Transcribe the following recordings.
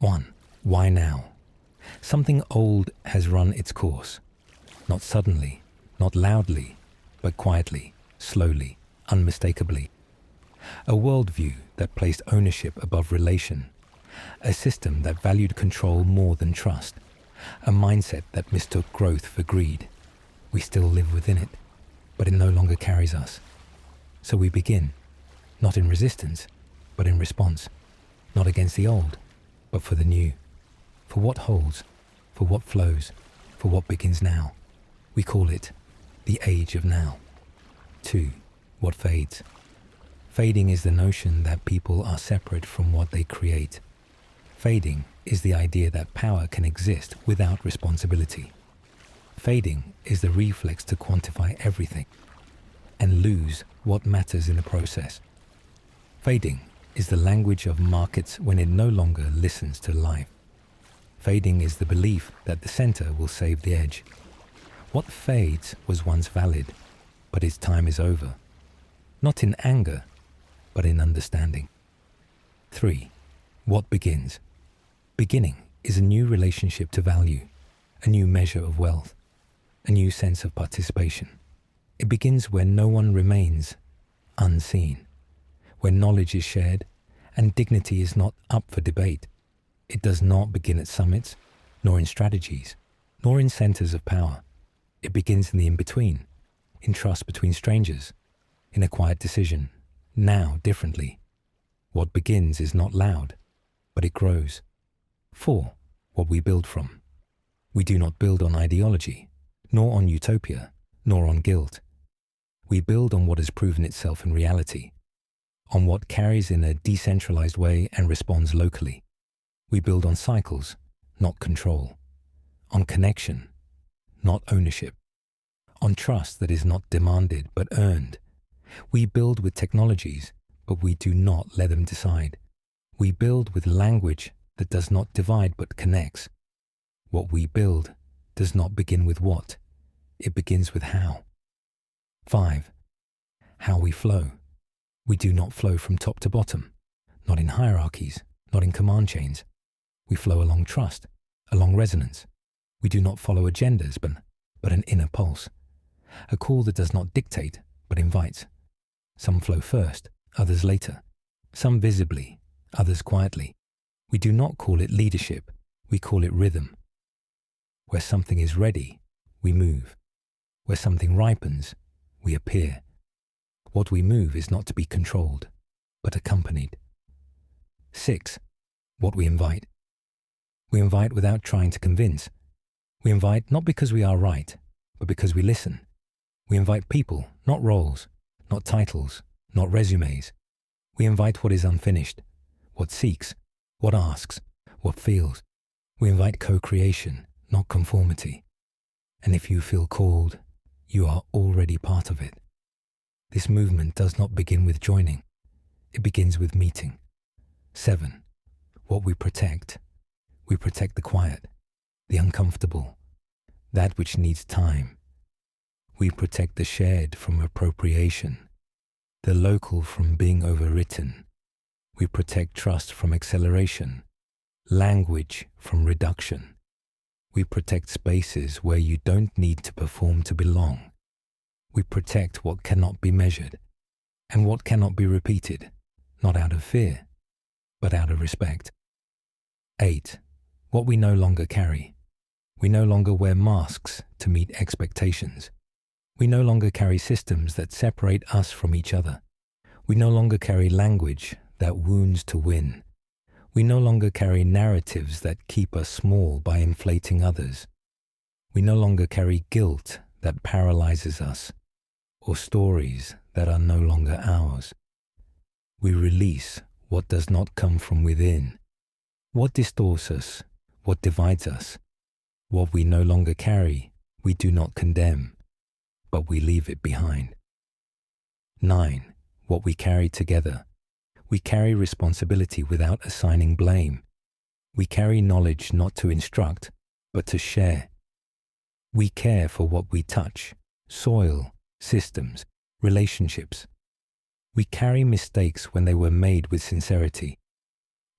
1. Why now? Something old has run its course. Not suddenly, not loudly, but quietly, slowly, unmistakably. A worldview that placed ownership above relation. A system that valued control more than trust. A mindset that mistook growth for greed. We still live within it, but it no longer carries us. So we begin, not in resistance, but in response. Not against the old, but for the new. For what holds, for what flows, for what begins now. We call it the age of now. 2. What fades? Fading is the notion that people are separate from what they create. Fading is the idea that power can exist without responsibility. Fading is the reflex to quantify everything and lose what matters in the process. Fading is the language of markets when it no longer listens to life. Fading is the belief that the center will save the edge. What fades was once valid, but its time is over. Not in anger, but in understanding. 3. What begins? Beginning is a new relationship to value, a new measure of wealth, a new sense of participation. It begins where no one remains unseen, where knowledge is shared and dignity is not up for debate. It does not begin at summits, nor in strategies, nor in centers of power. It begins in the in-between, in trust between strangers, in a quiet decision, now differently. What begins is not loud, but it grows. 4. What we build from. We do not build on ideology, nor on utopia, nor on guilt. We build on what has proven itself in reality, on what carries in a decentralized way and responds locally. We build on cycles, not control, on connection, not ownership, on trust that is not demanded but earned. We build with technologies, but we do not let them decide. We build with language that does not divide but connects. What we build does not begin with what, it begins with how. 5. How we flow. We do not flow from top to bottom, not in hierarchies, not in command chains. We flow along trust, along resonance. We do not follow agendas, but an inner pulse. A call that does not dictate, but invites. Some flow first, others later. Some visibly, others quietly. We do not call it leadership, we call it rhythm. Where something is ready, we move. Where something ripens, we appear. What we move is not to be controlled, but accompanied. 6. What we invite. We invite without trying to convince. We invite not because we are right, but because we listen. We invite people, not roles, not titles, not resumes. We invite what is unfinished, what seeks, what asks, what feels. We invite co-creation, not conformity. And if you feel called, you are already part of it. This movement does not begin with joining. It begins with meeting. 7. What we protect. We protect the quiet, the uncomfortable, that which needs time. We protect the shared from appropriation, the local from being overwritten. We protect trust from acceleration, language from reduction. We protect spaces where you don't need to perform to belong. We protect what cannot be measured and what cannot be repeated, not out of fear, but out of respect. 8. What we no longer carry. We no longer wear masks to meet expectations. We no longer carry systems that separate us from each other. We no longer carry language that wounds to win. We no longer carry narratives that keep us small by inflating others. We no longer carry guilt that paralyzes us, or stories that are no longer ours. We release what does not come from within. What distorts us, what divides us, what we no longer carry, we do not condemn, but we leave it behind. 9. What we carry together. We carry responsibility without assigning blame. We carry knowledge not to instruct, but to share. We care for what we touch, soil, systems, relationships. We carry mistakes when they were made with sincerity.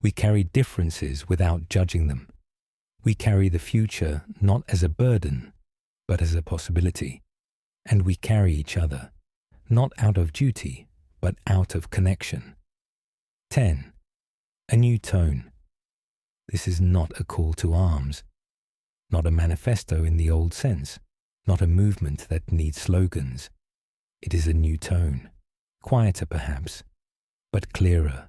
We carry differences without judging them. We carry the future not as a burden, but as a possibility. And we carry each other, not out of duty, but out of connection. 10. A new tone. This is not a call to arms, not a manifesto in the old sense, not a movement that needs slogans. It is a new tone, quieter perhaps, but clearer,